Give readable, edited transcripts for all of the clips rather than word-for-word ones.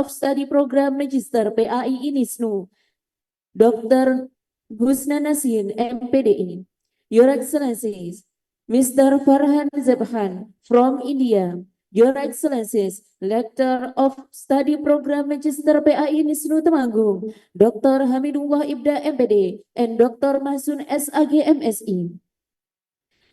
of Study Program Magister PAI INISNU, Dr. Husna Nasin, MPDI. Your Excellencies, Mr. Farhan Zebhan from India, Your Excellencies, Lecturer of Study Program Magister PAI INISNU Temanggung, Dr. Hamidullah Ibda MPD, and Dr. Masun SAG MSI.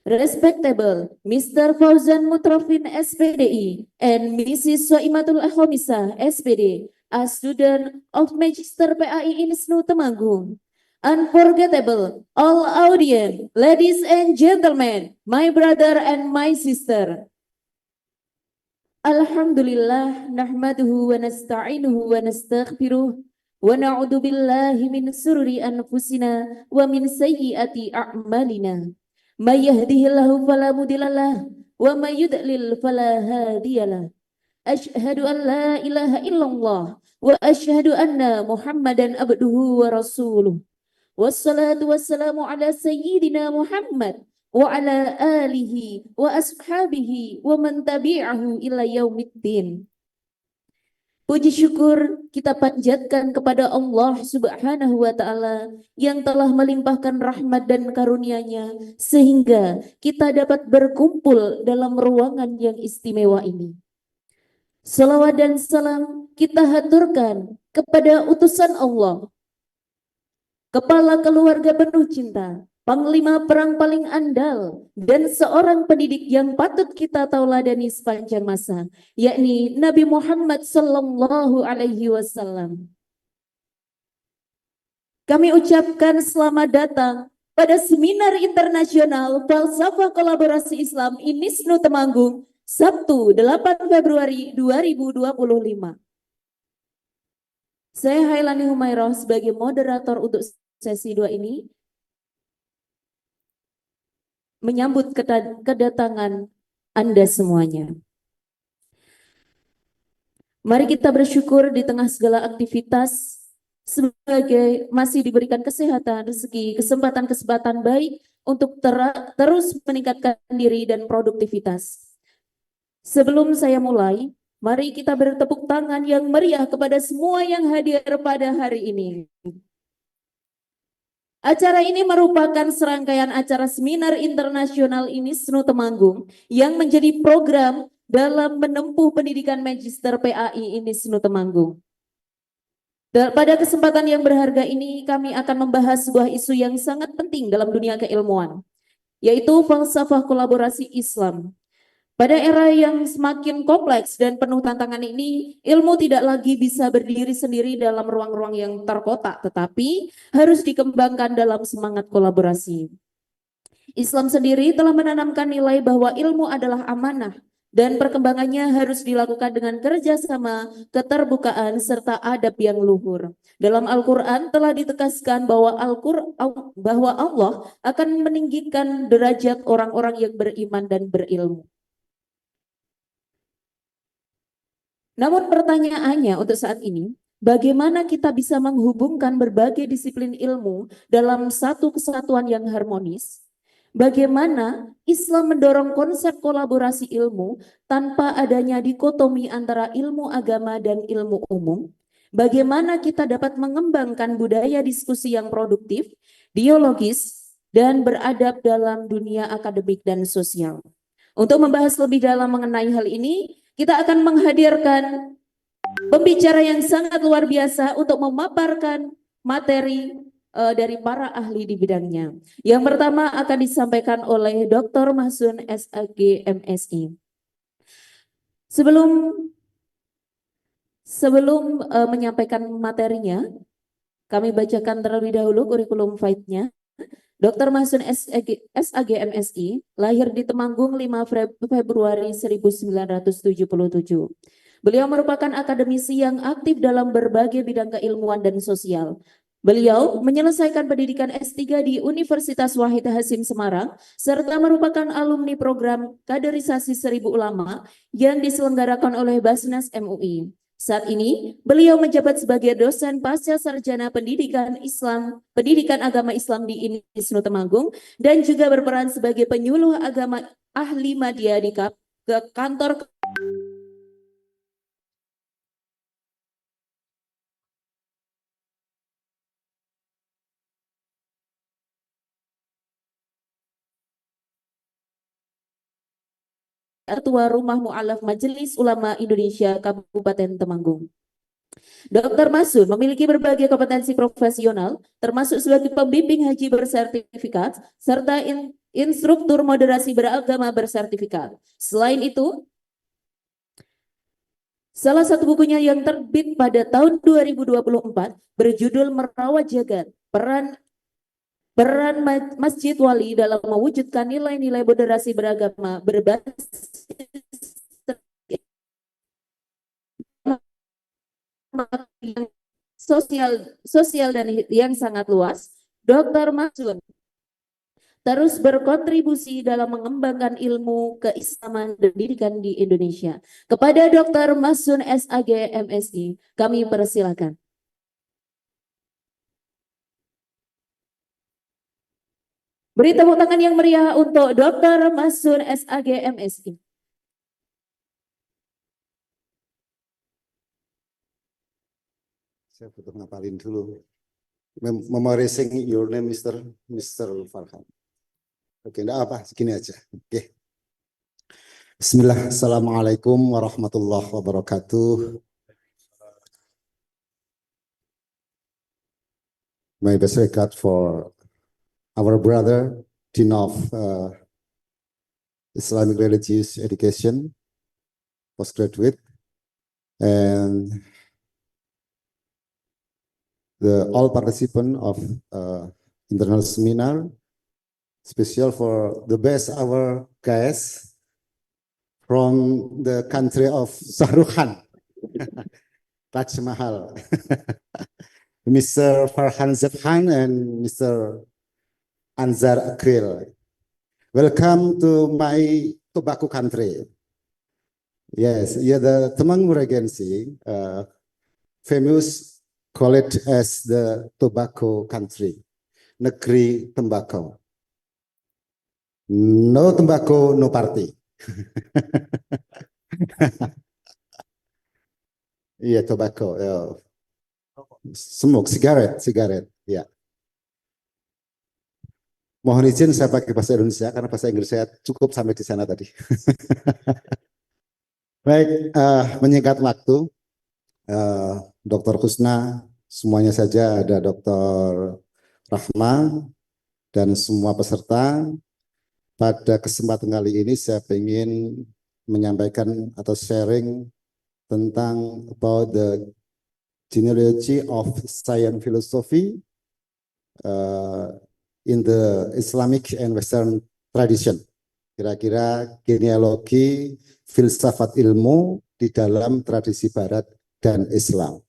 Respectable Mr. Fauzan Mutrafin SPDI and Mrs. Soimatul Ahomisa SPD, a student of Magister PAI INISNU Temanggung. Unforgettable all audience, ladies and gentlemen, my brother and my sister. Alhamdulillah nahmaduhu wa nasta'inuhu wa nastaghfiruh wa na'udzu billahi min sururi anfusina wa min sayyiati a'malina. May yahdihillahu fala mudhillalah wa may yudlil fala hadiyalah. Asyhadu an la ilaha illallah wa asyhadu anna Muhammadan abduhu wa rasuluh. Wassalatu wassalamu ala sayyidina Muhammad wa ala alihi wa ashabihi wa man tabi'ahu ila yaumiddin. Puji syukur kita panjatkan kepada Allah Subhanahu wa Ta'ala yang telah melimpahkan rahmat dan karunia-Nya sehingga kita dapat berkumpul dalam ruangan yang istimewa ini. Salawat dan salam kita haturkan kepada utusan Allah, kepala keluarga penuh cinta, panglima perang paling andal, dan seorang pendidik yang patut kita tauladani sepanjang masa, yakni Nabi Muhammad Sallallahu Alaihi Wasallam. Kami ucapkan selamat datang pada Seminar Internasional Falsafah Kolaborasi Islam INISNU Temanggung, Sabtu 8 Februari 2025. Saya Hailani Humairah sebagai moderator untuk sesi 2 ini menyambut kedatangan Anda semuanya. Mari kita bersyukur di tengah segala aktivitas sebagai masih diberikan kesehatan, rezeki, kesempatan-kesempatan baik untuk terus meningkatkan diri dan produktivitas. Sebelum saya mulai, mari kita bertepuk tangan yang meriah kepada semua yang hadir pada hari ini. Acara ini merupakan serangkaian acara Seminar Internasional INISNU Temanggung yang menjadi program dalam menempuh pendidikan Magister PAI INISNU Temanggung. Pada kesempatan yang berharga ini kami akan membahas sebuah isu yang sangat penting dalam dunia keilmuan, yaitu falsafah kolaborasi Islam. Pada era yang semakin kompleks dan penuh tantangan ini, ilmu tidak lagi bisa berdiri sendiri dalam ruang-ruang yang terkotak, tetapi harus dikembangkan dalam semangat kolaborasi. Islam sendiri telah menanamkan nilai bahwa ilmu adalah amanah dan perkembangannya harus dilakukan dengan kerjasama, keterbukaan, serta adab yang luhur. Dalam Al-Quran telah ditegaskan bahwa Allah akan meninggikan derajat orang-orang yang beriman dan berilmu. Namun pertanyaannya untuk saat ini, bagaimana kita bisa menghubungkan berbagai disiplin ilmu dalam satu kesatuan yang harmonis? Bagaimana Islam mendorong konsep kolaborasi ilmu tanpa adanya dikotomi antara ilmu agama dan ilmu umum? Bagaimana kita dapat mengembangkan budaya diskusi yang produktif, dialogis, dan beradab dalam dunia akademik dan sosial? Untuk membahas lebih dalam mengenai hal ini, kita akan menghadirkan pembicara yang sangat luar biasa untuk memaparkan materi dari para ahli di bidangnya. Yang pertama akan disampaikan oleh Dr. Masun SAG MSI. Sebelum menyampaikan materinya, kami bacakan terlebih dahulu kurikulum faidnya. Dr. Masun SAG MSI lahir di Temanggung 5 Februari 1977. Beliau merupakan akademisi yang aktif dalam berbagai bidang keilmuan dan sosial. Beliau menyelesaikan pendidikan S3 di Universitas Wahid Hasim Semarang serta merupakan alumni program kaderisasi 1000 ulama yang diselenggarakan oleh Basnas MUI. Saat ini, beliau menjabat sebagai dosen pasca sarjana pendidikan agama Islam di INISNU Temanggung dan juga berperan sebagai penyuluh agama ahli media di kantor Ketua Rumah Mu'alaf Majelis Ulama Indonesia Kabupaten Temanggung. Dr. Masun memiliki berbagai kompetensi profesional, termasuk sebagai pembimbing haji bersertifikat, serta instruktur moderasi beragama bersertifikat. Selain itu, salah satu bukunya yang terbit pada tahun 2024 berjudul Merawat Jagat, Peran Masjid Wali dalam mewujudkan nilai-nilai moderasi beragama berbasis sosial dan yang sangat luas. Dr. Masun terus berkontribusi dalam mengembangkan ilmu keislaman dan pendidikan di Indonesia. Kepada Dr. Masun SAG MSI, kami persilakan. Beri tepuk tangan yang meriah untuk Dr. Masun SAG MSI. Saya butuh ngapalin dulu. Memorizing your name, Mr. Farhan. Oke, enggak apa, segini aja. Oke. Bismillah, Assalamualaikum warahmatullahi wabarakatuh. My best regard for our brother, Dean of Islamic Religious Education, postgraduate, and all participants of internal seminar, special for the best our guys from the country of Shahrukh Khan, Taj Mahal, Mr. Farhan Zafhan and Mr. Anzar Akril. Welcome to my tobacco country. Yes, yeah, the Temanggung Regency, famous call it as the tobacco country, negeri tembakau. No tobacco, no party. Iya, tobacco. Smoke, cigarette. Ya. Mohon izin saya pakai bahasa Indonesia karena bahasa Inggris saya cukup sampai di sana tadi. Baik, menyingkat waktu, Dr. Husna, semuanya saja ada Dr. Rahma dan semua peserta. Pada kesempatan kali ini saya ingin menyampaikan atau sharing tentang about the genealogy of science philosophy in the Islamic and Western tradition. Kira-kira genealogi filsafat ilmu di dalam tradisi Barat dan Islam.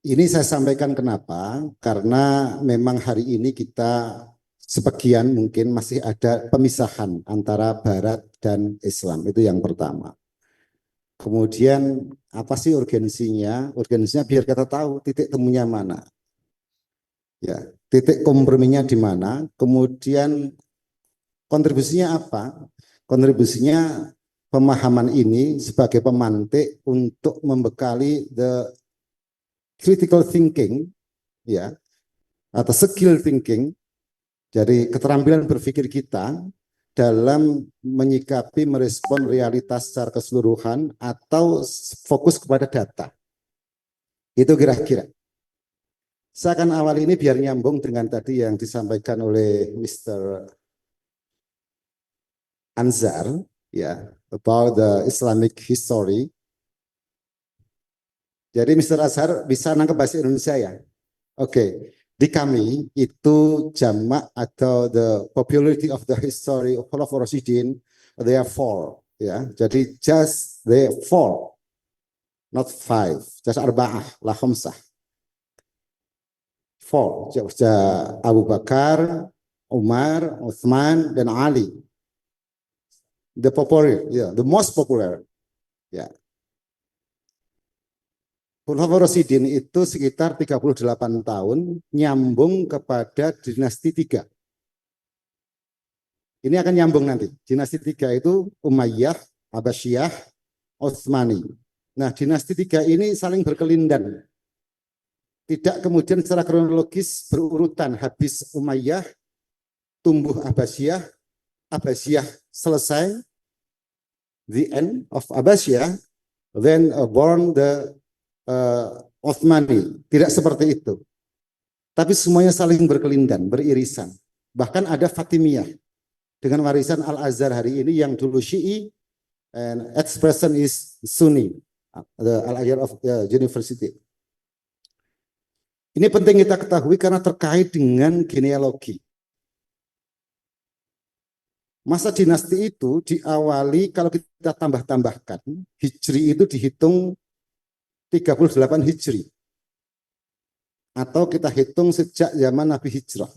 Ini saya sampaikan kenapa? Karena memang hari ini kita sebagian mungkin masih ada pemisahan antara Barat dan Islam. Itu yang pertama. Kemudian apa sih urgensinya? Urgensinya biar kita tahu titik temunya mana. Ya, titik komprominya di mana? Kemudian kontribusinya apa? Kontribusinya pemahaman ini sebagai pemantik untuk membekali the critical thinking, ya, atau skill thinking, jadi keterampilan berpikir kita dalam menyikapi, merespon realitas secara keseluruhan atau fokus kepada data. Itu kira-kira. Saya akan awal ini biar nyambung dengan tadi yang disampaikan oleh Mr. Anzar, ya, about the Islamic history. Jadi Mr. Azhar bisa nangkep bahasa Indonesia ya? Oke. Di kami itu jamak atau the popularity of the history of Khulafaur Rasyidin, they are four. Ya. Jadi just they four, not five. Just arba'ah, la khamsah. Four. Abu Bakar, Umar, Uthman, dan Ali. The popular, yeah, the most popular. Ya. Khulafaur Rasyidin itu sekitar 38 tahun nyambung kepada dinasti 3. Ini akan nyambung nanti. Dinasti 3 itu Umayyah, Abbasiyah, Utsmani. Nah, dinasti 3 ini saling berkelindan. Tidak kemudian secara kronologis berurutan, habis Umayyah, tumbuh Abbasiyah, Abbasiyah selesai, the end of Abbasiyah, then born the Uthmani. Tidak seperti itu. Tapi semuanya saling berkelindan, beririsan. Bahkan ada Fatimiyah dengan warisan Al-Azhar hari ini yang dulu Syi'i and expression is Sunni, the Al-Azhar of University. Ini penting kita ketahui karena terkait dengan genealogi. Masa dinasti itu diawali kalau kita tambah-tambahkan, Hijri itu dihitung 38 Hijri. Atau kita hitung sejak zaman Nabi Hijrah.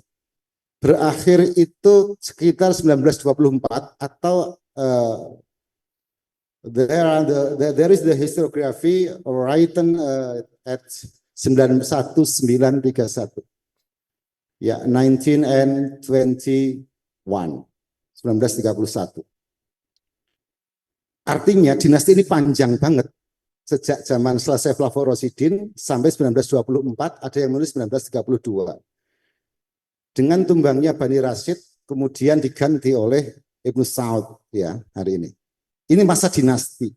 Berakhir itu sekitar 1924 atau there is the historiography written at 91931. Ya, 19 and 21. 1931. Artinya dinasti ini panjang banget. Sejak zaman selesai Flavor Rosidin sampai 1924, ada yang menulis 1932. Dengan tumbangnya Bani Rashid, kemudian diganti oleh Ibnu Saud ya hari ini. Ini masa dinasti.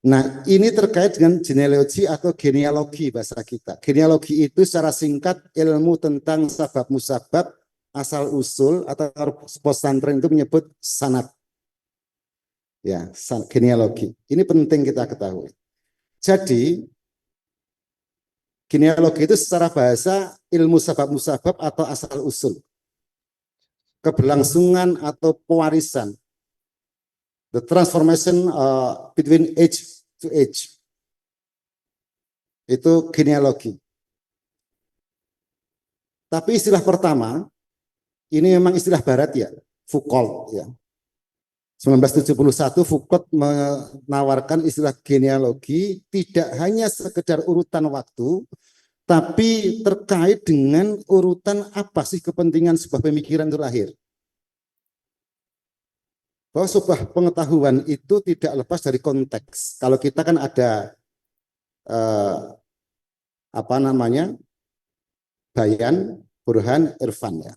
Nah, ini terkait dengan genealogi atau genealogi bahasa kita. Genealogi itu secara singkat ilmu tentang sabab musabab, asal usul atau pesantren itu menyebut sanad. Ya, genealogi. Ini penting kita ketahui. Jadi genealogi itu secara bahasa ilmu sabab musabab atau asal usul. Keberlangsungan atau pewarisan. The transformation between age to age. Itu genealogi. Tapi istilah pertama ini memang istilah barat ya, Foucault ya. 1971 Foucault menawarkan istilah genealogi tidak hanya sekedar urutan waktu, tapi terkait dengan urutan apa sih kepentingan sebuah pemikiran itu lahir. Bahwa sebuah pengetahuan itu tidak lepas dari konteks. Kalau kita kan ada bayan, burhan, irfan ya.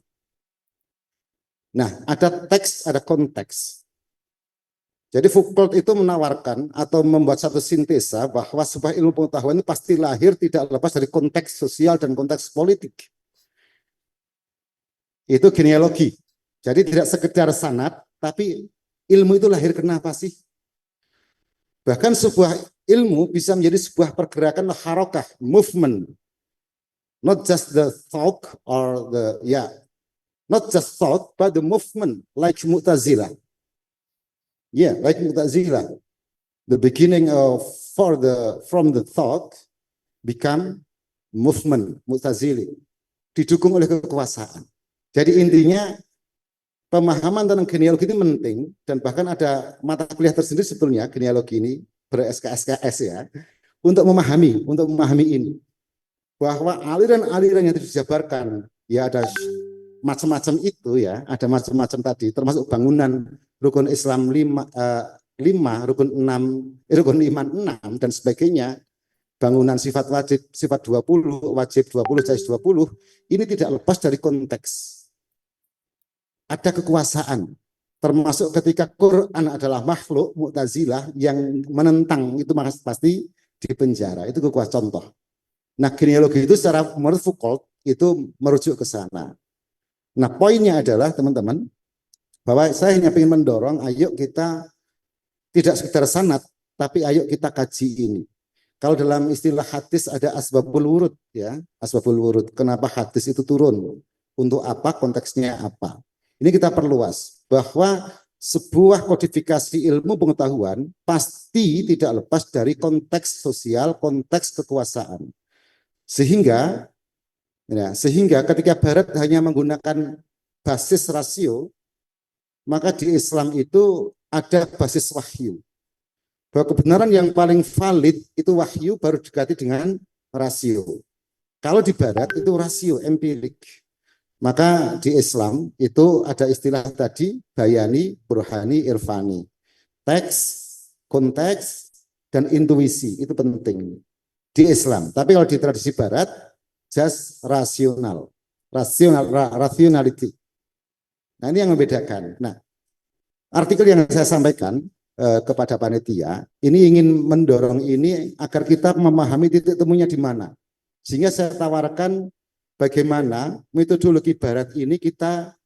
Nah, ada teks, ada konteks. Jadi Foucault itu menawarkan atau membuat satu sintesa bahwa sebuah ilmu pengetahuan itu pasti lahir tidak lepas dari konteks sosial dan konteks politik. Itu genealogi. Jadi tidak sekedar sanad, tapi ilmu itu lahir kenapa sih? Bahkan sebuah ilmu bisa menjadi sebuah pergerakan harokah, movement. Not just the thought or not just thought, but the movement, like Mu'tazilah. Yeah, like Mu'tazilah. The beginning from the thought become movement, Mu'tazili. Didukung oleh kekuasaan. Jadi intinya pemahaman tentang genealogi ini penting dan bahkan ada mata kuliah tersendiri sebetulnya genealogi ini ber-SKS ya untuk memahami ini bahwa aliran-aliran yang dijabarkan ya ada macam-macam itu ya, ada macam-macam tadi, termasuk bangunan rukun Islam 5, rukun 6, rukun iman 6 dan sebagainya, bangunan sifat wajib, sifat 20, wajib 20, jais 20, ini tidak lepas dari konteks. Ada kekuasaan, termasuk ketika Quran adalah makhluk, Mu'tazilah yang menentang itu pasti dipenjara, itu kekuasaan contoh. Nah, genealogi itu secara menurut Foucault itu merujuk ke sana. Nah, poinnya adalah teman-teman bahwa saya hanya ingin mendorong ayo kita tidak sekedar sanad tapi ayo kita kaji ini. Kalau dalam istilah hadis ada asbabul wurud ya, asbabul wurud. Kenapa hadis itu turun? Untuk apa? Konteksnya apa? Ini kita perluas bahwa sebuah kodifikasi ilmu pengetahuan pasti tidak lepas dari konteks sosial, konteks kekuasaan. Sehingga ketika Barat hanya menggunakan basis rasio, maka di Islam itu ada basis wahyu. Bahwa kebenaran yang paling valid itu wahyu baru diganti dengan rasio. Kalau di Barat itu rasio, empirik. Maka di Islam itu ada istilah tadi, bayani, burhani, irfani. Teks, konteks, dan intuisi, itu penting di Islam. Tapi kalau di tradisi Barat, just rationality. Nah, ini yang membedakan. Nah, artikel yang saya sampaikan kepada panitia ini ingin mendorong ini agar kita memahami titik temunya di mana. Sehingga saya tawarkan bagaimana metodologi barat ini kita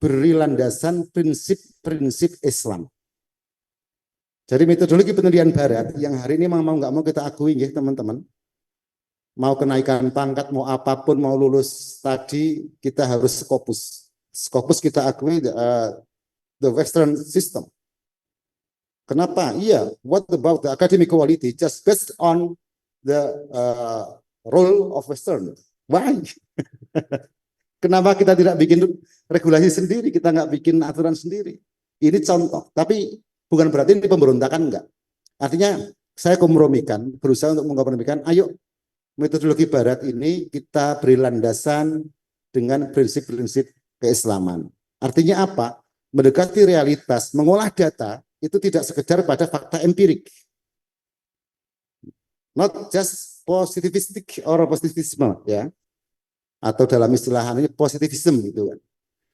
beri landasan prinsip-prinsip Islam. Jadi metodologi penelitian barat yang hari ini mau nggak mau kita akui ya teman-teman. Mau kenaikan pangkat, mau apapun, mau lulus tadi, kita harus Scopus. Scopus kita akui the Western system. Kenapa? Iya, what about the academic quality just based on the role of Western? Why? Kenapa kita tidak bikin regulasi sendiri, kita nggak bikin aturan sendiri? Ini contoh, tapi bukan berarti ini pemberontakan, enggak. Artinya saya kompromikan, berusaha untuk mengkompromikan, ayo metodologi barat ini kita beri landasan dengan prinsip-prinsip keislaman. Artinya apa? Mendekati realitas, mengolah data, itu tidak sekedar pada fakta empirik. Not just positivistic or positivisme, ya. Atau dalam istilah ini positivism gitu kan.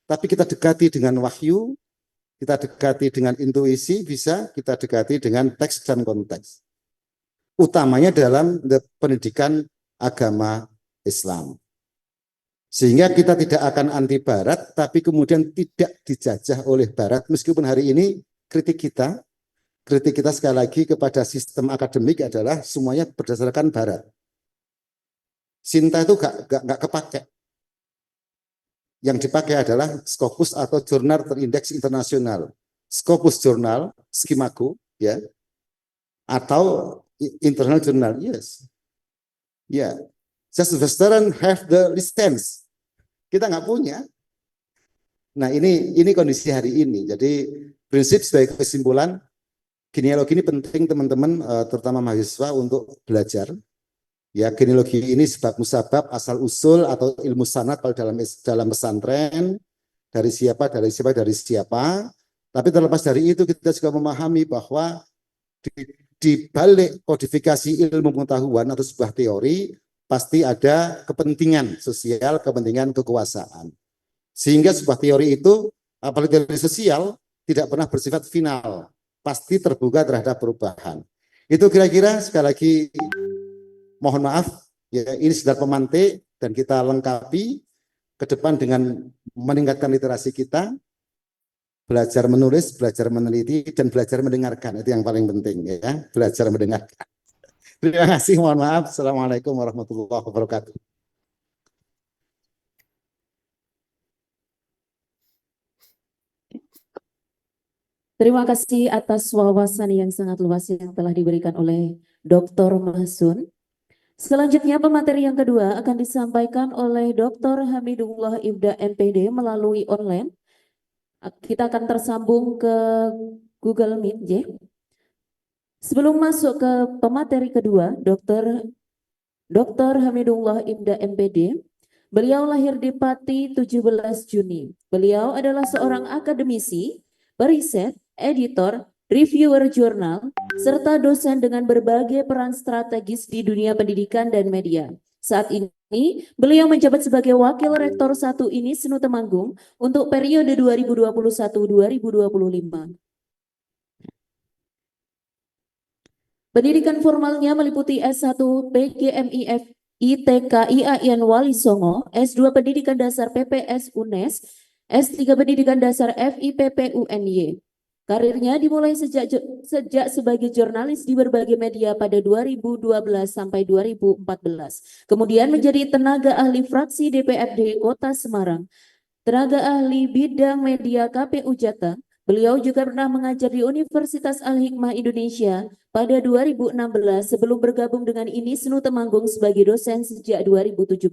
Tapi kita dekati dengan wahyu, kita dekati dengan intuisi, bisa kita dekati dengan teks dan konteks. Utamanya dalam pendidikan agama Islam. Sehingga kita tidak akan anti barat, tapi kemudian tidak dijajah oleh barat, meskipun hari ini kritik kita sekali lagi kepada sistem akademik adalah semuanya berdasarkan barat. Sinta itu gak kepake. Yang dipakai adalah Scopus atau jurnal terindeks internasional. Scopus jurnal, Skimago, ya, atau internal jurnal, yes. Ya, yeah. Just Western have the license. Kita nggak punya. Nah ini kondisi hari ini. Jadi prinsip sebagai kesimpulan, genealogi ini penting teman-teman, terutama mahasiswa untuk belajar. Ya, genealogi ini sebab musabab, asal usul atau ilmu sanad kalau dalam pesantren dari siapa. Tapi terlepas dari itu kita juga memahami bahwa di balik kodifikasi ilmu pengetahuan atau sebuah teori pasti ada kepentingan sosial, kepentingan kekuasaan. Sehingga sebuah teori itu, apalagi teori sosial, tidak pernah bersifat final, pasti terbuka terhadap perubahan. Itu kira-kira sekali lagi mohon maaf, ya ini sekedar pemantik dan kita lengkapi ke depan dengan meningkatkan literasi kita, belajar menulis, belajar meneliti, dan belajar mendengarkan. Itu yang paling penting ya, belajar mendengarkan. Terima kasih, mohon maaf. Assalamualaikum warahmatullahi wabarakatuh. Terima kasih atas wawasan yang sangat luas yang telah diberikan oleh Dr. Mahsun. Selanjutnya pemateri yang kedua akan disampaikan oleh Dr. Hamidullah Ibda MPD melalui online. Kita akan tersambung ke Google Meet, ya. Sebelum masuk ke pemateri kedua, Dr. Hamidullah Ibda MPD, beliau lahir di Pati 17 Juni. Beliau adalah seorang akademisi, periset, editor, reviewer jurnal, serta dosen dengan berbagai peran strategis di dunia pendidikan dan media. Saat ini, beliau menjabat sebagai Wakil Rektor 1 Unisnu Temanggung untuk periode 2021-2025. Pendidikan formalnya meliputi S1 PGMIF ITK IAIN Wali Songo, S2 Pendidikan Dasar PPS UNES, S3 Pendidikan Dasar FIPP UNY. Karirnya dimulai sejak sebagai jurnalis di berbagai media pada 2012 sampai 2014. Kemudian menjadi tenaga ahli fraksi DPRD Kota Semarang, tenaga ahli bidang media KPU Jateng. Beliau juga pernah mengajar di Universitas Al-Hikmah Indonesia pada 2016 sebelum bergabung dengan Unisnu Temanggung sebagai dosen sejak 2017.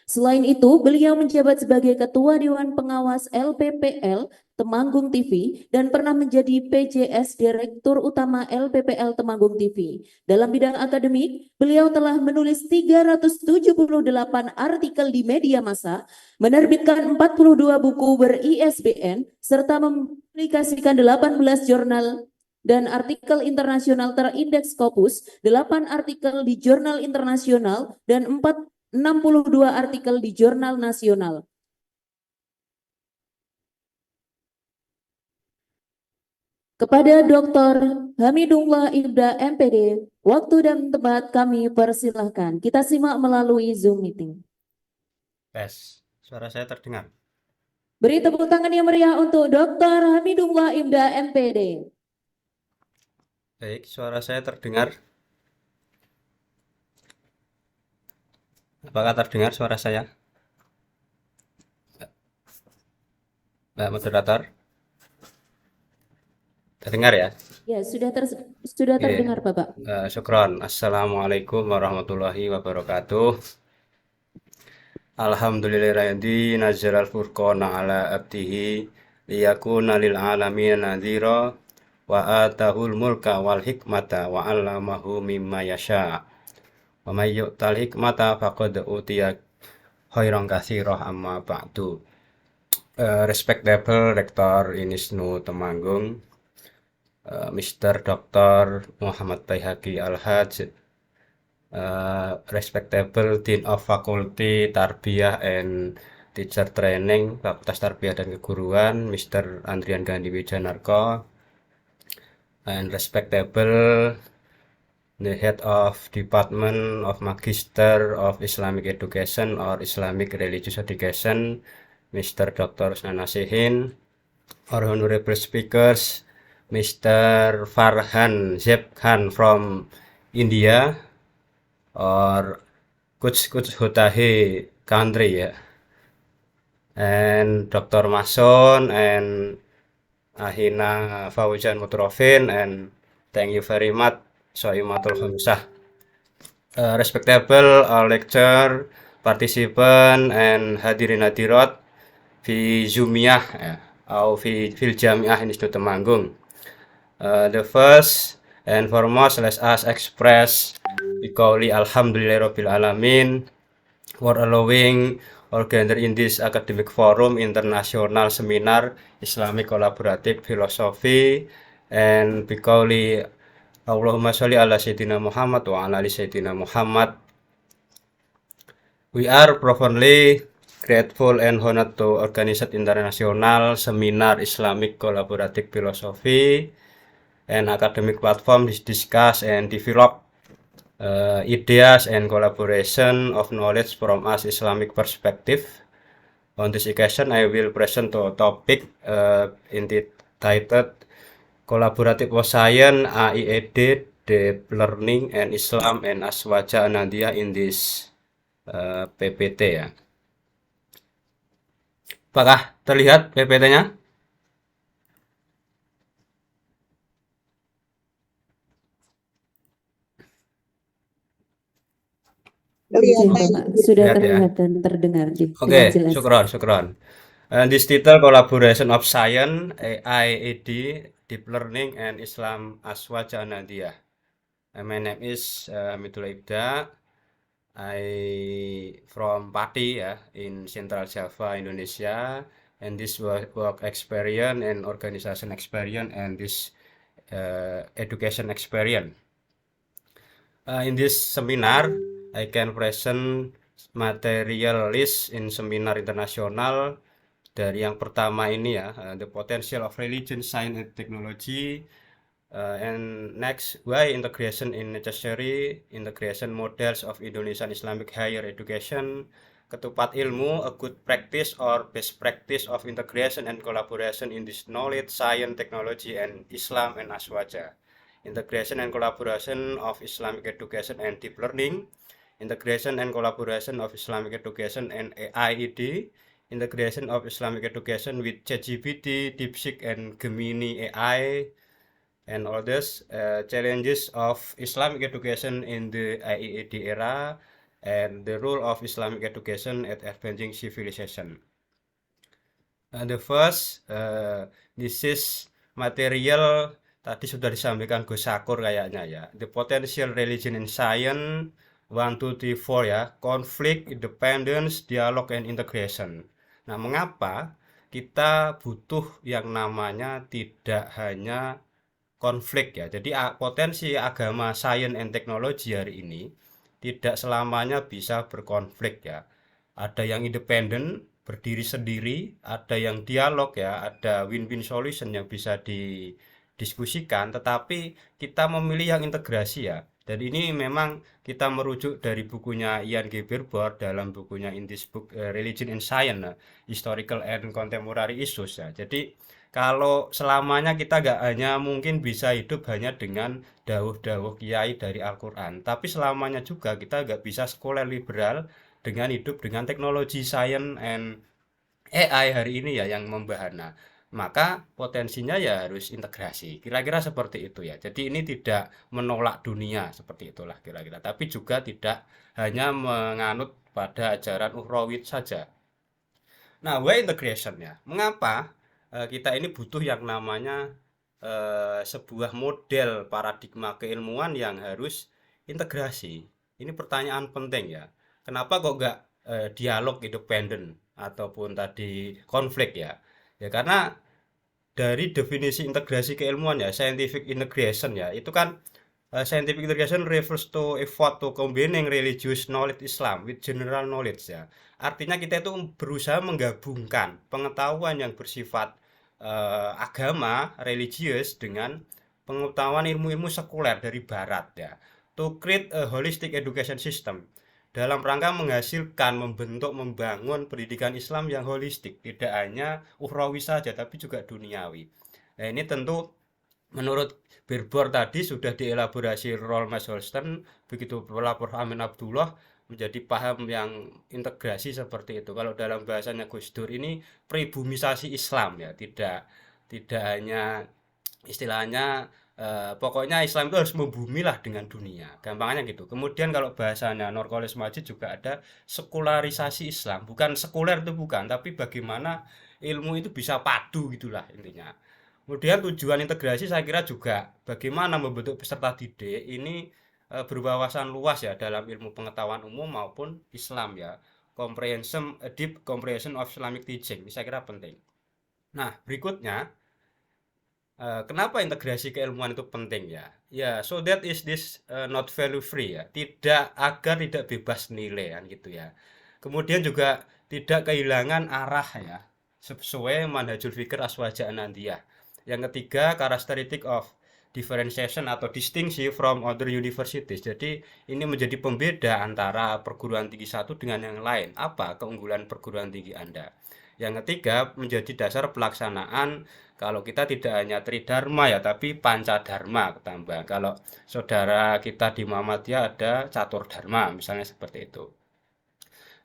Selain itu, beliau menjabat sebagai Ketua Dewan Pengawas LPPL Temanggung TV dan pernah menjadi PJS Direktur Utama LPPL Temanggung TV. Dalam bidang akademik, beliau telah menulis 378 artikel di media massa, menerbitkan 42 buku ber-ISBN, serta mempublikasikan 18 jurnal dan artikel internasional terindeks Scopus, 8 artikel di jurnal internasional, dan 62 artikel di jurnal nasional. Kepada Dr. Hamidullah Ibda MPD, waktu dan tempat kami persilahkan. Kita simak melalui Zoom meeting. Tes, suara saya terdengar. Beri tepuk tangan yang meriah untuk Dr. Hamidullah Ibda MPD. Baik, suara saya terdengar. Apakah terdengar suara saya? Mbak moderator, terdengar ya? Ya, sudah Oke. terdengar, Bapak. Syukron. Assalamualaikum warahmatullahi wabarakatuh. Alhamdulillahirrahmanirrahim. Nazzalal furqana ala abdihi liyakuna lil alamin nadhira wa atahul mulka wal hikmata wa 'allamahu mimma yasha. Wa may yu'tal hikmata faqad utiya khairan katsira amma ba'du. Respectable Rektor Unisnu Temanggung, Mr. Dr. Muhammad Baihaqi Al-Hajj, respectable Dean of Faculty Tarbiyah and Teacher Training, Fakultas Tarbiyah dan Keguruan, Mr. Andrian Gandhi Wijanarko, and respectable the Head of Department of Magister of Islamic Education or Islamic Religious Education, Mr. Dr. Usnana Sehin, our honorable speakers, Mr. Farhan Zeb Khan from India, or Kuch Hotahe country, yeah, and Dr. Mason and Ahina Fauzan Mutrofin, and thank you very much, Soimatul Khamsah. Respectable lecture, participant, and hadirin hadirat fi Zoomiyah atau fil Jamiah Institut Temanggung. The first and foremost, let us express biqauli alhamdulillahirabbil alamin for allowing or gather in this academic forum international seminar Islamic Collaborative Philosophy, and biqauli Allahumma sholli ala sayyidina Muhammad wa ala ali sayyidina Muhammad. We are profoundly grateful and honored to organize international seminar Islamic Collaborative Philosophy, an academic platform to discuss and develop ideas and collaboration of knowledge from us Islamic perspective. On this occasion, I will present a topic entitled Collaborative Science, AIED, Deep Learning and Islam and Aswaja Anandiyah in this PPT ya. Apakah terlihat PPT-nya? Iya, Bapak. Sudah Lihat ya. terlihat dan terdengar Oke, dengan jelas. syukron. This title Collaboration of Science, AIED, Deep Learning and Islam Aswaja Anandiyah. My name is Hamidullah Ibda. I from Pati ya, in Central Java, Indonesia, and this work experience and organization experience and this education experience. In this seminar, I can present material list in seminar internasional. Dari yang pertama ini ya, the potential of religion, science, and technology. And next, why integration in necessary, integration models of Indonesian Islamic higher education. Ketupat ilmu, a good practice or best practice of integration and collaboration in this knowledge, science, technology, and Islam and Aswaja. Integration and collaboration of Islamic education and deep learning. Integration and collaboration of Islamic education and AIED. Integration of Islamic education with ChatGPT, DeepSeek, and Gemini AI, and others. Challenges of Islamic education in the AIED era, and the role of Islamic education at advancing civilization. The first, this is material tadi sudah disampaikan Gus Sakur kayaknya ya. The potential religion in science 1, 2, 3, 4 ya. Conflict, independence, dialogue, and integration. Nah, mengapa kita butuh yang namanya tidak hanya konflik ya. Jadi potensi agama science and technology hari ini tidak selamanya bisa berkonflik ya. Ada yang independen, berdiri sendiri, ada yang dialog ya, ada win-win solution yang bisa diskusikan, tetapi kita memilih yang integrasi ya. Dan ini memang kita merujuk dari bukunya Ian G. Berbord dalam bukunya In This Book Religion and Science, Historical and Contemporary Issues ya. Jadi kalau selamanya kita gak hanya mungkin bisa hidup hanya dengan dawuh-dawuh kiai dari Al-Quran, tapi selamanya juga kita gak bisa sekuler liberal dengan hidup dengan teknologi science and AI hari ini ya yang membahana. Maka potensinya ya harus integrasi. Kira-kira seperti itu ya. Jadi ini tidak menolak dunia seperti itulah kira-kira. Tapi juga tidak hanya menganut pada ajaran ukhrawit saja. Nah, why integration ya? Mengapa kita ini butuh yang namanya sebuah model paradigma keilmuan yang harus integrasi? Ini pertanyaan penting ya. Kenapa kok nggak dialog independen ataupun tadi konflik ya? Ya karena dari definisi integrasi keilmuan ya, scientific integration ya, itu kan scientific integration refers to effort to combining religious knowledge Islam with general knowledge ya. Artinya kita itu berusaha menggabungkan pengetahuan yang bersifat agama, religius dengan pengetahuan ilmu-ilmu sekuler dari barat ya. To create a holistic education system dalam rangka menghasilkan, membentuk, membangun pendidikan Islam yang holistik, tidak hanya ukhrawi saja tapi juga duniawi. Nah, ini tentu menurut Berbord tadi sudah dielaborasi Rolf Holsten, begitu pula Prof. Amin Abdullah menjadi paham yang integrasi seperti itu. Kalau dalam bahasanya Gus Dur ini pribumisasi Islam ya, tidak hanya istilahnya pokoknya Islam itu harus membumi lah dengan dunia, gampangnya gitu. Kemudian kalau bahasanya Nurcholish Madjid juga ada sekularisasi Islam, bukan sekuler itu bukan, tapi bagaimana ilmu itu bisa padu gitulah intinya. Kemudian tujuan integrasi saya kira juga bagaimana membentuk peserta didik ini berwawasan luas ya dalam ilmu pengetahuan umum maupun Islam ya. Comprehension, deep comprehension of Islamic teaching, ini saya kira penting. Nah, berikutnya kenapa integrasi keilmuan itu penting ya? Ya, so that is this not value free ya. Agar tidak bebas nilai kan gitu ya. Kemudian juga tidak kehilangan arah ya. Sesuai manhajul fikir Aswaja Anandiyah. Yang ketiga, characteristic of differentiation atau distinction from other universities. Jadi ini menjadi pembeda antara perguruan tinggi satu dengan yang lain. Apa keunggulan perguruan tinggi Anda? Yang ketiga, menjadi dasar pelaksanaan kalau kita tidak hanya tridharma ya, tapi pancadharma ketambah. Kalau saudara kita di Muhammadiyah ada catur dharma, misalnya seperti itu.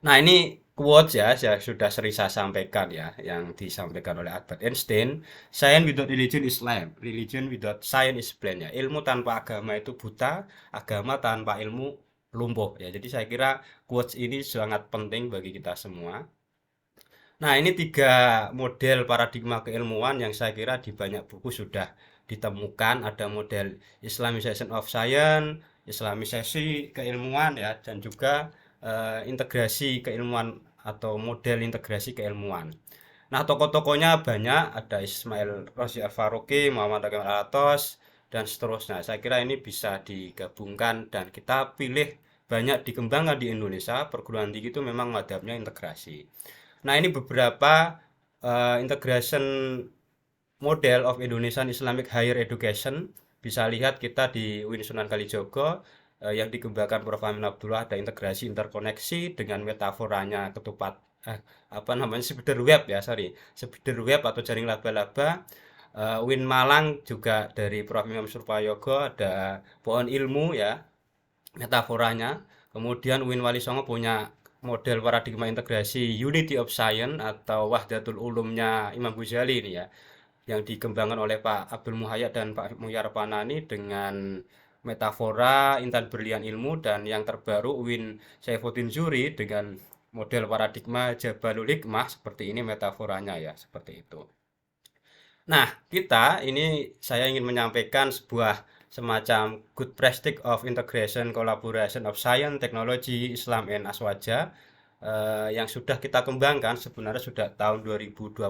Nah, ini quotes ya, saya sudah sering saya sampaikan ya, yang disampaikan oleh Albert Einstein. Science without religion is lame, religion without science is blind ya. Ilmu tanpa agama itu buta, agama tanpa ilmu lumpuh ya. Jadi saya kira quotes ini sangat penting bagi kita semua. Nah, ini 3 model paradigma keilmuan yang saya kira di banyak buku sudah ditemukan. Ada model Islamization of Science, Islamisasi keilmuan ya, dan juga integrasi keilmuan atau model integrasi keilmuan. Nah, tokoh-tokohnya banyak, ada Ismail Razi Al-Faruqi, Muhammad Hakim Al-Atos, dan seterusnya. Saya kira ini bisa digabungkan dan kita pilih banyak dikembangkan di Indonesia. Perguruan tinggi itu memang madhabnya integrasi. Nah, ini beberapa integration model of Indonesian Islamic Higher Education. Bisa lihat kita di UIN Sunan Kalijogo yang dikembangkan Prof. Amin Abdullah, ada integrasi interkoneksi dengan metaforanya ketupat spider web atau jaring laba-laba. UIN Malang juga dari Prof. Imam Surpayogo ada pohon ilmu ya metaforanya. Kemudian UIN Wali Songo punya model paradigma integrasi Unity of Science atau Wahdatul Ulumnya Imam Ghazali ini ya, yang dikembangkan oleh Pak Abdul Muhayyad dan Pak Muhyar Panani dengan metafora intan berlian ilmu, dan yang terbaru UIN Saifuddin Zuri dengan model paradigma Jabalul Hikmah, seperti ini metaforanya ya, seperti itu. Nah, saya ingin menyampaikan sebuah semacam good practice of integration collaboration of science, technology, Islam and Aswaja yang sudah kita kembangkan sebenarnya sudah tahun 2021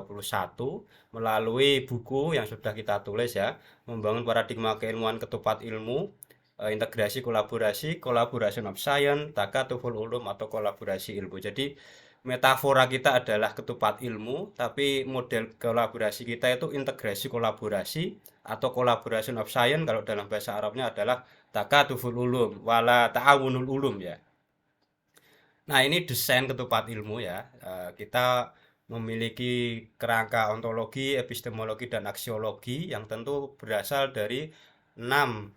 melalui buku yang sudah kita tulis ya, membangun paradigma keilmuan ketupat ilmu, integrasi kolaborasi, collaboration of science, takatuful ulum atau kolaborasi ilmu. Jadi metafora kita adalah ketupat ilmu, tapi model kolaborasi kita itu integrasi kolaborasi atau collaboration of science, kalau dalam bahasa Arabnya adalah takatuful ulum wala ta'awunul ulum ya. Nah, ini desain ketupat ilmu ya. Kita memiliki kerangka ontologi, epistemologi, dan aksiologi yang tentu berasal dari 6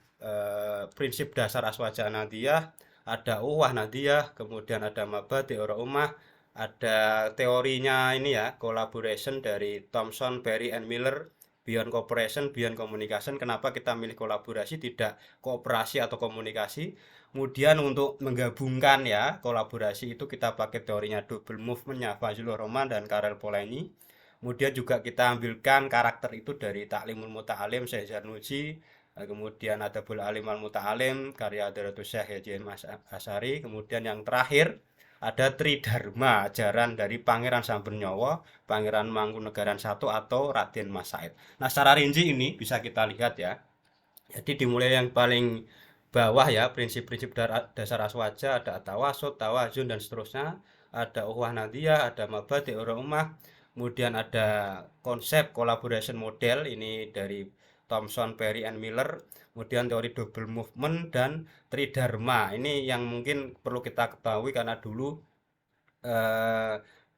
prinsip dasar Aswaja Nadiyah. Ada Uwah Nadiyah, kemudian ada Mabadi Ora Ummah, ada teorinya ini ya, collaboration dari Thomson, Berry, and Miller, Beyond Cooperation, Beyond Communication. Kenapa kita milih kolaborasi, tidak kooperasi atau komunikasi? Kemudian untuk menggabungkan ya kolaborasi itu kita pakai teorinya double movement-nya Fazlur Rahman dan Karel Polanyi. Kemudian juga kita ambilkan karakter itu dari Ta'limul Muta'alim Syekh Zarnuji, kemudian Adabul Alim Al Muta'alim karya Hadratus Syekh Haji Asy'ari. Kemudian yang terakhir ada Tridharma, ajaran dari Pangeran Sambernyawa, Pangeran Mangkunegaran I atau Raden Mas Said. Nah, secara rinci ini bisa kita lihat ya. Jadi dimulai yang paling bawah ya, prinsip-prinsip dasar Aswaja, ada tawasud, tawazun, dan seterusnya. Ada Ukhwah Nadiyah, ada Mabadi' Ora Ummah. Kemudian ada konsep collaboration model, ini dari Thomson, Berry, and Miller. Kemudian teori double movement dan Tridharma. Ini yang mungkin perlu kita ketahui karena dulu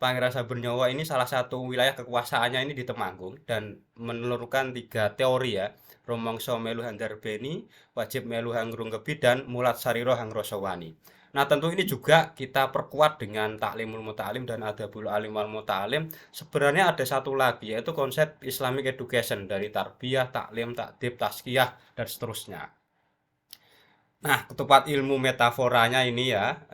Pangeran Sambernyawa ini salah satu wilayah kekuasaannya ini di Temanggung dan menelurkan 3 teori ya. Romongso melu handarbeni, wajib melu hangrung kebi, dan mulat sariro hangrosowani. Nah, tentu ini juga kita perkuat dengan Ta'limul Muta'alim dan Adabul Alim Al Muta'alim. Sebenarnya ada satu lagi yaitu konsep Islamic Education dari tarbiyah, taklim, takdib, tazkiyah, dan seterusnya. Nah, ketupat ilmu metaforanya ini ya,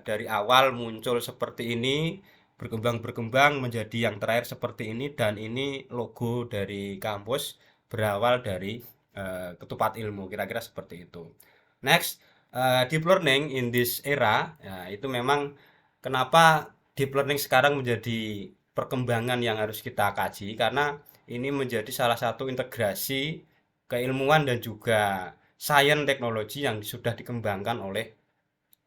dari awal muncul seperti ini, berkembang menjadi yang terakhir seperti ini, dan ini logo dari kampus berawal dari ketupat ilmu, kira-kira seperti itu. Next, deep learning in this era, ya, itu memang kenapa deep learning sekarang menjadi perkembangan yang harus kita kaji, karena ini menjadi salah satu integrasi keilmuan dan juga sains teknologi yang sudah dikembangkan oleh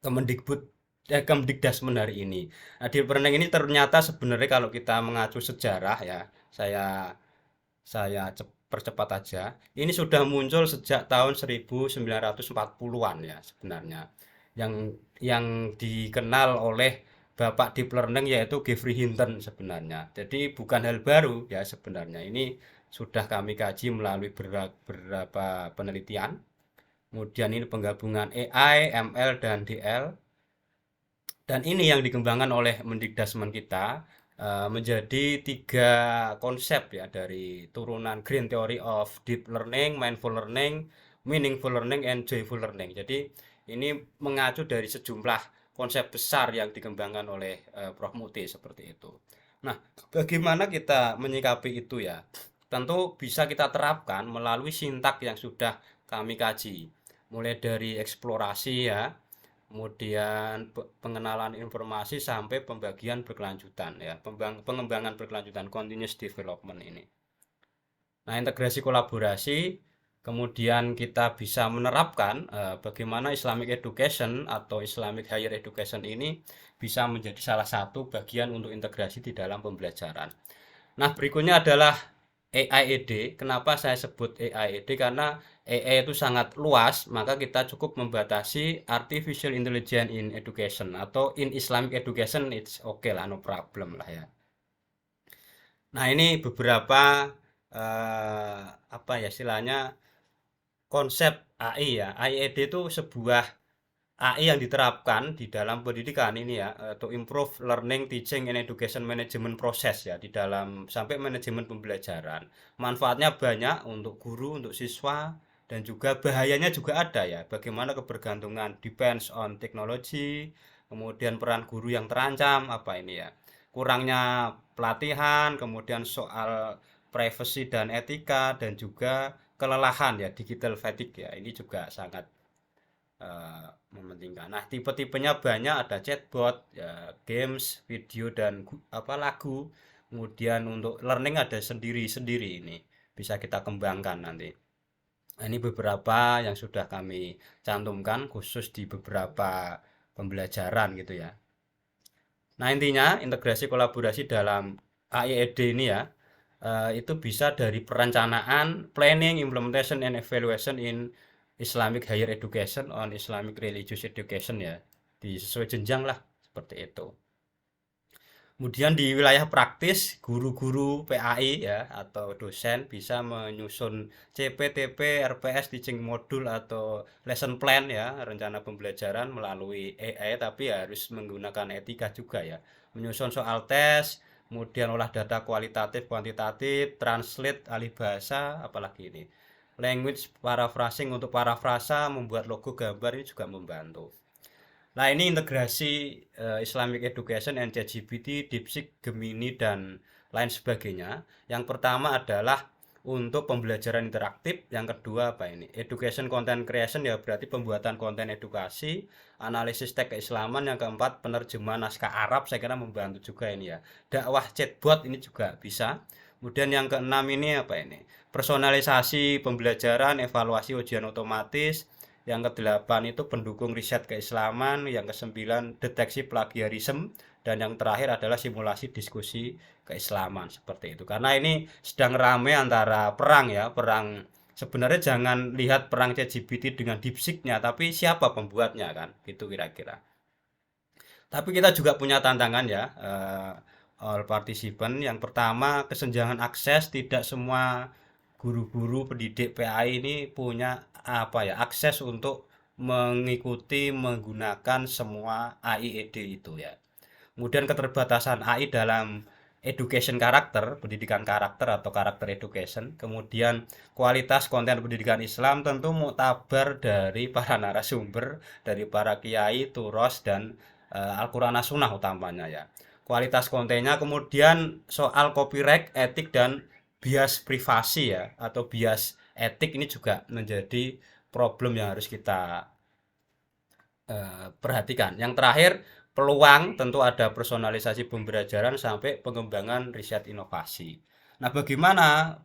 Kemdikbudristek hari ini. Nah, deep learning ini ternyata sebenarnya kalau kita mengacu sejarah ya, saya percepat aja. Ini sudah muncul sejak tahun 1940-an ya sebenarnya. Yang dikenal oleh Bapak Deep Learning yaitu Geoffrey Hinton sebenarnya. Jadi bukan hal baru ya sebenarnya. Ini sudah kami kaji melalui beberapa penelitian. Kemudian ini penggabungan AI, ML, dan DL. Dan ini yang dikembangkan oleh Mendikdasmen kita menjadi 3 konsep ya, dari turunan Green Theory of Deep Learning, Mindful Learning, Meaningful Learning, and Joyful Learning. Jadi ini mengacu dari sejumlah konsep besar yang dikembangkan oleh Prof. Muti seperti itu. Nah, bagaimana kita menyikapi itu ya? Tentu bisa kita terapkan melalui sintak yang sudah kami kaji. Mulai dari eksplorasi ya, kemudian pengenalan informasi sampai pembagian berkelanjutan ya, pengembangan berkelanjutan, continuous development ini. Nah, integrasi kolaborasi, kemudian kita bisa menerapkan bagaimana Islamic Education atau Islamic Higher Education ini bisa menjadi salah satu bagian untuk integrasi di dalam pembelajaran. Nah, berikutnya adalah AIED. Kenapa saya sebut AIED? Karena AI itu sangat luas, maka kita cukup membatasi Artificial Intelligence in Education atau in Islamic Education, it's okay lah, no problem lah ya. Nah, ini beberapa apa ya istilahnya konsep AI ya. AIED itu sebuah AI yang diterapkan di dalam pendidikan ini ya, to improve learning, teaching, and education management process ya, di dalam sampai manajemen pembelajaran. Manfaatnya banyak untuk guru, untuk siswa, dan juga bahayanya juga ada ya. Bagaimana kebergantungan depends on technology, kemudian peran guru yang terancam, apa ini ya, kurangnya pelatihan, kemudian soal privacy dan etika, dan juga kelelahan ya, digital fatigue ya, ini juga sangat mementingkan. Nah, tipe-tipenya banyak, ada chatbot, ya, games, video, dan lagu. Kemudian untuk learning ada sendiri-sendiri, ini bisa kita kembangkan nanti. Nah, ini beberapa yang sudah kami cantumkan khusus di beberapa pembelajaran gitu ya. Nah, intinya integrasi kolaborasi dalam AIED ini ya, itu bisa dari perencanaan, planning, implementation, and evaluation in Islamic Higher Education on Islamic Religious Education ya, di sesuai jenjang lah seperti itu. Kemudian di wilayah praktis, guru-guru PAI ya atau dosen bisa menyusun CPTP, RPS, teaching modul atau lesson plan ya, rencana pembelajaran melalui AI, tapi harus menggunakan etika juga ya. Menyusun soal tes, kemudian olah data kualitatif, kuantitatif, translate alih bahasa, apalagi ini. Language paraphrasing untuk parafrasa, membuat logo gambar ini juga membantu. Nah, ini integrasi Islamic Education and ChatGPT, DeepSeek, Gemini, dan lain sebagainya. Yang pertama adalah untuk pembelajaran interaktif. Yang kedua apa ini? Education Content Creation ya, berarti pembuatan konten edukasi. Analisis teks keislaman. Yang keempat, penerjemahan naskah Arab. Saya kira membantu juga ini ya. Dakwah chatbot ini juga bisa. Kemudian yang keenam ini apa ini? Personalisasi pembelajaran, evaluasi ujian otomatis. Yang kedelapan itu pendukung riset keislaman, yang kesembilan deteksi plagiarisme, dan yang terakhir adalah simulasi diskusi keislaman seperti itu. Karena ini sedang ramai antara perang ya, perang sebenarnya jangan lihat perang ChatGPT dengan DeepSeek-nya, tapi siapa pembuatnya kan, gitu kira-kira. Tapi kita juga punya tantangan ya, all participant. Yang pertama, kesenjangan akses. Tidak semua guru-guru pendidik PAI ini punya akses untuk mengikuti menggunakan semua AIED itu ya. Kemudian keterbatasan AI dalam education karakter, pendidikan karakter atau karakter education. Kemudian kualitas konten pendidikan Islam tentu muktabar dari para narasumber, dari para kiai, turos, dan Al-Quran As-Sunnah utamanya ya. Kualitas kontennya, kemudian soal copyright, etik, dan bias privasi ya, atau bias etik ini juga menjadi problem yang harus kita perhatikan. Yang terakhir, peluang tentu ada personalisasi pembelajaran sampai pengembangan riset inovasi. Nah, bagaimana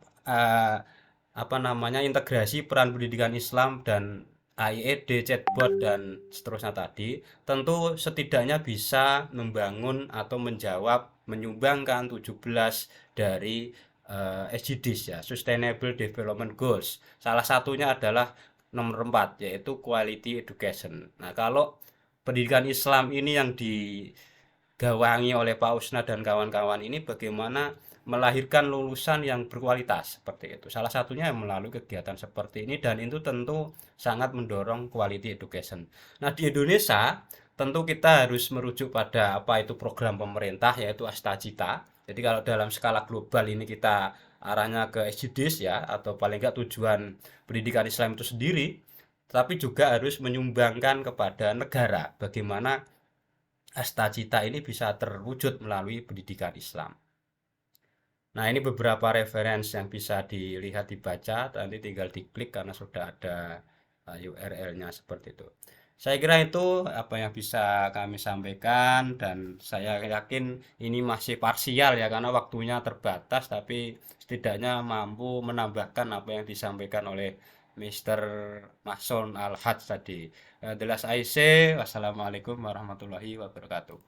integrasi peran pendidikan Islam dan AIED, chatbot, dan seterusnya tadi, tentu setidaknya bisa membangun atau menjawab, menyumbangkan 17 dari SDGs ya, Sustainable Development Goals. Salah satunya adalah nomor 4, yaitu quality education. Nah, kalau pendidikan Islam ini yang digawangi oleh Pak Usna dan kawan-kawan ini, bagaimana melahirkan lulusan yang berkualitas seperti itu. Salah satunya melalui kegiatan seperti ini, dan itu tentu sangat mendorong quality education. Nah, di Indonesia tentu kita harus merujuk pada apa itu program pemerintah, yaitu Astagita. Jadi kalau dalam skala global ini kita arahnya ke SDGs ya, atau paling enggak tujuan pendidikan Islam itu sendiri, tapi juga harus menyumbangkan kepada negara bagaimana Astagita ini bisa terwujud melalui pendidikan Islam. Nah, ini beberapa referensi yang bisa dilihat, dibaca, nanti tinggal diklik karena sudah ada URL-nya seperti itu. Saya kira itu apa yang bisa kami sampaikan, dan saya yakin ini masih parsial ya karena waktunya terbatas, tapi setidaknya mampu menambahkan apa yang disampaikan oleh Mr. Mahson Al-Hajj tadi. Delas IC, wassalamualaikum warahmatullahi wabarakatuh.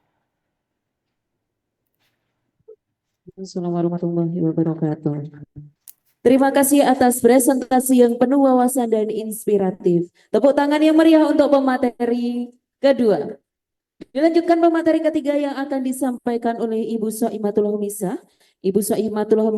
Assalamualaikum warahmatullahi wabarakatuh. Terima kasih atas presentasi yang penuh wawasan dan inspiratif. Tepuk tangan yang meriah untuk pemateri kedua. Dilanjutkan pemateri ketiga yang akan disampaikan oleh Ibu Soimatul Homisah. Ibu Soimatul Homisah